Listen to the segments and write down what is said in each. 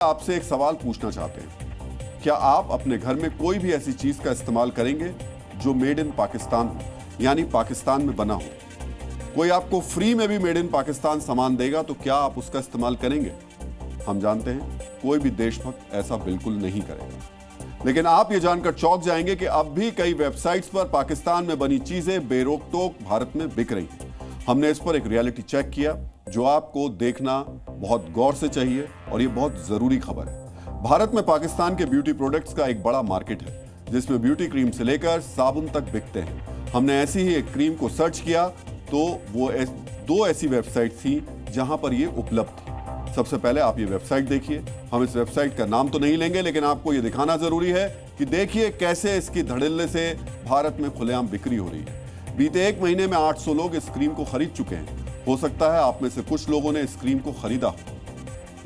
आपसे एक सवाल पूछना चाहते हैं। क्या आप अपने घर में कोई भी ऐसी चीज का इस्तेमाल करेंगे जो मेड इन पाकिस्तान हो, यानी पाकिस्तान में बना हो? कोई आपको फ्री में भी मेड इन पाकिस्तान सामान देगा तो क्या आप उसका इस्तेमाल करेंगे? हम जानते हैं कोई भी देशभक्त ऐसा बिल्कुल नहीं करेगा। लेकिन आप ये जानकर चौंक जाएंगे कि अब भी कई वेबसाइट्स पर पाकिस्तान में बनी चीजें बेरोक टोक भारत में बिक रही हैं। हमने इस पर एक रियलिटी चेक किया जो आपको देखना बहुत गौर से चाहिए और ये बहुत जरूरी खबर है। भारत में पाकिस्तान के ब्यूटी प्रोडक्ट्स का एक बड़ा मार्केट है जिसमें ब्यूटी क्रीम से लेकर साबुन तक बिकते हैं। हमने ऐसी ही एक क्रीम को सर्च किया तो वो दो ऐसी वेबसाइट थी जहां पर ये उपलब्ध थी। सबसे पहले आप ये वेबसाइट देखिए। हम इस वेबसाइट का नाम तो नहीं लेंगे लेकिन आपको ये दिखाना जरूरी है कि देखिए कैसे इसकी धड़ल्ले से भारत में खुलेआम बिक्री हो रही है। बीते एक महीने में 800 लोग इस क्रीम को खरीद चुके हैं। हो सकता है आप में से कुछ लोगों ने इस क्रीम को खरीदा हो,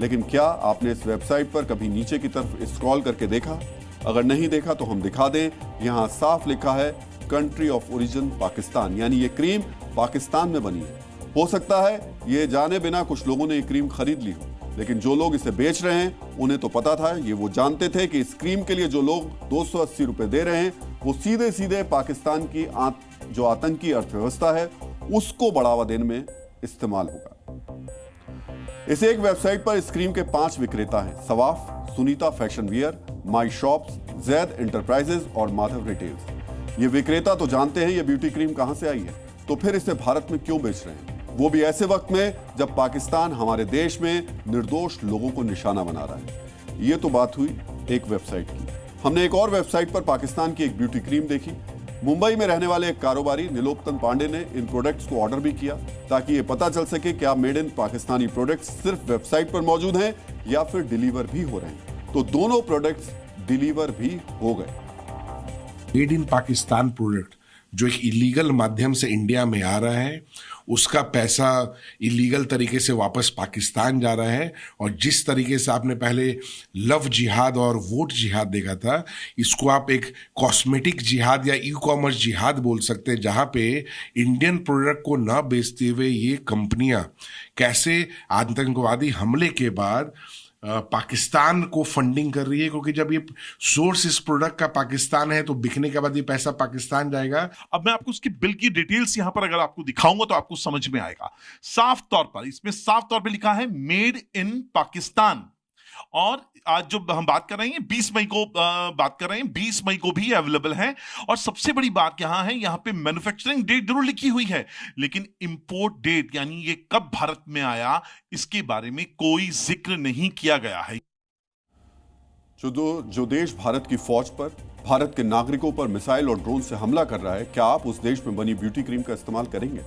लेकिन क्या आपने इस वेबसाइट पर कभी नीचे की तरफ स्क्रॉल करके देखा? अगर नहीं देखा तो हम दिखा दें। यहां साफ लिखा है कंट्री ऑफ ओरिजिन पाकिस्तान, यानी ये क्रीम पाकिस्तान में बनी है। हो सकता है ये जाने बिना कुछ लोगों ने ये क्रीम खरीद ली हो, लेकिन जो लोग इसे बेच रहे हैं उन्हें तो पता था। ये वो जानते थे कि इस क्रीम के लिए जो लोग 280 रुपए दे रहे हैं वो सीधे सीधे पाकिस्तान की जो आतंकी अर्थव्यवस्था है उसको बढ़ावा देने में इस्तेमाल होगा। इस एक वेबसाइट पर इस क्रीम के 5 विक्रेता हैं: सवाफ, सुनीता फैशन वियर, माई शॉप्स, जैद एंटरप्राइजेज और माधव रिटेल्स। ये विक्रेता तो जानते हैं ये ब्यूटी क्रीम कहां से आई है, तो फिर इसे भारत में क्यों बेच रहे हैं, वो भी ऐसे वक्त में जब पाकिस्तान हमारे देश में निर्दोष लोगों को निशाना बना रहा है। ये तो बात हुई एक वेबसाइट की। हमने एक और वेबसाइट पर पाकिस्तान की एक ब्यूटी क्रीम देखी। मुंबई में रहने वाले एक कारोबारी निलोत्तम पांडे ने इन प्रोडक्ट्स को ऑर्डर भी किया ताकि ये पता चल सके क्या मेड इन पाकिस्तानी प्रोडक्ट्स सिर्फ वेबसाइट पर मौजूद हैं या फिर डिलीवर भी हो रहे हैं। तो दोनों प्रोडक्ट्स डिलीवर भी हो गए। मेड इन पाकिस्तान प्रोडक्ट जो एक इलीगल माध्यम से इंडिया में आ रहा है, उसका पैसा इलीगल तरीके से वापस पाकिस्तान जा रहा है। और जिस तरीके से आपने पहले लव जिहाद और वोट जिहाद देखा था, इसको आप एक कॉस्मेटिक जिहाद या ई कॉमर्स जिहाद बोल सकते हैं, जहां पे इंडियन प्रोडक्ट को ना बेचते हुए ये कंपनियां कैसे आतंकवादी हमले के बाद पाकिस्तान को फंडिंग कर रही है। क्योंकि जब ये सोर्स इस प्रोडक्ट का पाकिस्तान है तो बिकने के बाद ये पैसा पाकिस्तान जाएगा। अब मैं आपको उसकी बिल की डिटेल्स यहां पर अगर आपको दिखाऊंगा तो आपको समझ में आएगा। साफ तौर पर इसमें साफ तौर पे लिखा है मेड इन पाकिस्तान। और आज जो हम बात कर रहे हैं 20 मई को बात कर रहे हैं, 20 मई को भी अवेलेबल है। और सबसे बड़ी बात यहां है, यहां पे मैन्युफैक्चरिंग डेट जरूर लिखी हुई है लेकिन इंपोर्ट डेट यानी ये कब भारत में आया इसके बारे में कोई जिक्र नहीं किया गया है। जो देश भारत की फौज पर, भारत के नागरिकों पर मिसाइल और ड्रोन से हमला कर रहा है, क्या आप उस देश में बनी ब्यूटी क्रीम का इस्तेमाल करेंगे?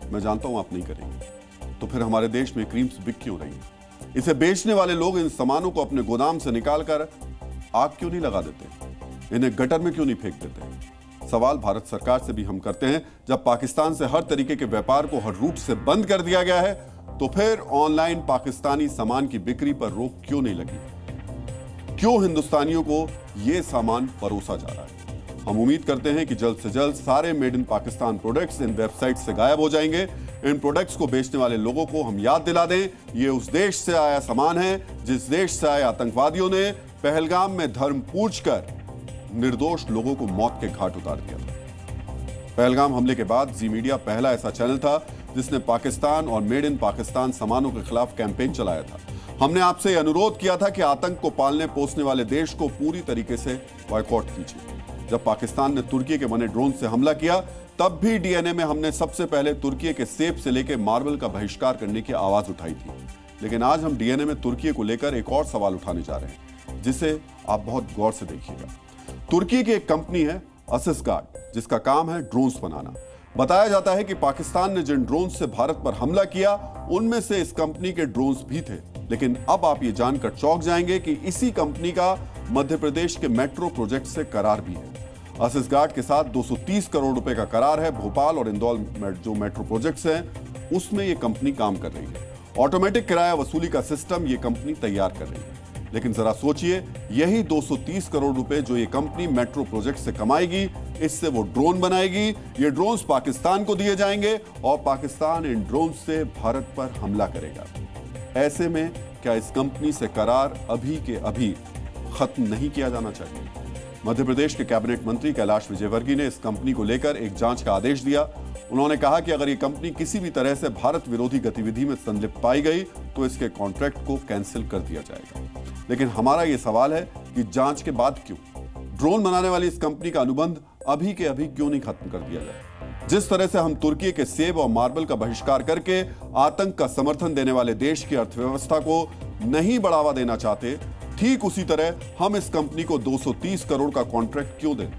मैं जानता हूं आप नहीं करेंगे। तो फिर हमारे देश में क्रीम्स बिक क्यों रही है? इसे बेचने वाले लोग इन सामानों को अपने गोदाम से निकालकर आग क्यों नहीं लगा देते? इन्हें गटर में क्यों नहीं फेंक देते? सवाल भारत सरकार से भी हम करते हैं। जब पाकिस्तान से हर तरीके के व्यापार को हर रूट से बंद कर दिया गया है तो फिर ऑनलाइन पाकिस्तानी सामान की बिक्री पर रोक क्यों नहीं लगी? क्यों हिंदुस्तानियों को यह सामान परोसा जा रहा है? हम उम्मीद करते हैं कि जल्द से जल्द सारे made in Pakistan products in website से गायब हो जाएंगे। इन प्रोडक्ट्स को बेचने वाले लोगों को हम याद दिला दें, ये उस देश से आया सामान है जिस देश से आए आतंकवादियों ने पहलगाम में धर्म पूछकर निर्दोष लोगों को मौत के घाट उतार दिया था। पहलगाम हमले के बाद जी मीडिया पहला ऐसा चैनल था जिसने पाकिस्तान और मेड इन पाकिस्तान सामानों के खिलाफ कैंपेन चलाया था। हमने आपसे अनुरोध किया था कि आतंक को पालने पोसने वाले देश को पूरी तरीके से बॉयकॉट कीजिए। जब पाकिस्तान ने तुर्की के बने ड्रोन से हमला किया तब भी डीएनए में हमने सबसे पहले तुर्की के सेब से लेकर मार्बल का बहिष्कार करने की आवाज उठाई थी। लेकिन आज हम डीएनए में तुर्की को लेकर एक और सवाल उठाने जा रहे हैं जिसे आप बहुत गौर से देखिएगा। तुर्की की एक कंपनी है अससगार्ड जिसका काम है ड्रोन्स बनाना। बताया जाता है कि पाकिस्तान ने जिन ड्रोन्स से भारत पर हमला किया उनमें से इस कंपनी के ड्रोन्स भी थे। लेकिन अब आप ये जानकर चौंक जाएंगे कि इसी कंपनी का मध्य प्रदेश के मेट्रो प्रोजेक्ट से करार भी है। अससगार्ड के साथ 230 करोड़ रुपए का करार है। भोपाल और इंदौर जो मेट्रो प्रोजेक्ट्स हैं उसमें यह कंपनी काम कर रही है। ऑटोमेटिक किराया वसूली का सिस्टम यह कंपनी तैयार कर रही है। लेकिन जरा सोचिए, यही 230 करोड़ रुपए जो ये कंपनी मेट्रो प्रोजेक्ट से कमाएगी, इससे वो ड्रोन बनाएगी। ये ड्रोन्स पाकिस्तान को दिए जाएंगे और पाकिस्तान इन ड्रोन से भारत पर हमला करेगा। ऐसे में क्या इस कंपनी से करार अभी के अभी खत्म नहीं किया जाना चाहिए? मध्य प्रदेश के कैबिनेट मंत्री कैलाश विजयवर्गीय ने इस कंपनी को लेकर एक जांच का आदेश दिया। उन्होंने कहा कि अगर ये कंपनी किसी भी तरह से भारत विरोधी गतिविधि में संलिप्त पाई गई तो इसके कॉन्ट्रैक्ट को कैंसिल कर दिया जाएगा। लेकिन हमारा यह सवाल है कि जांच के बाद क्यों ड्रोन बनाने वाली इस कंपनी का अनुबंध अभी के अभी क्यों नहीं खत्म कर दिया जाए? जिस तरह से हम तुर्की के सेब और मार्बल का बहिष्कार करके आतंक का समर्थन देने वाले देश की अर्थव्यवस्था को नहीं बढ़ावा देना चाहते, ठीक उसी तरह हम इस कंपनी को 230 करोड़ का कॉन्ट्रैक्ट क्यों दें?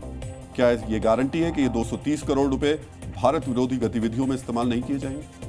क्या ये गारंटी है कि ये 230 करोड़ रुपए भारत विरोधी गतिविधियों में इस्तेमाल नहीं किए जाएंगे?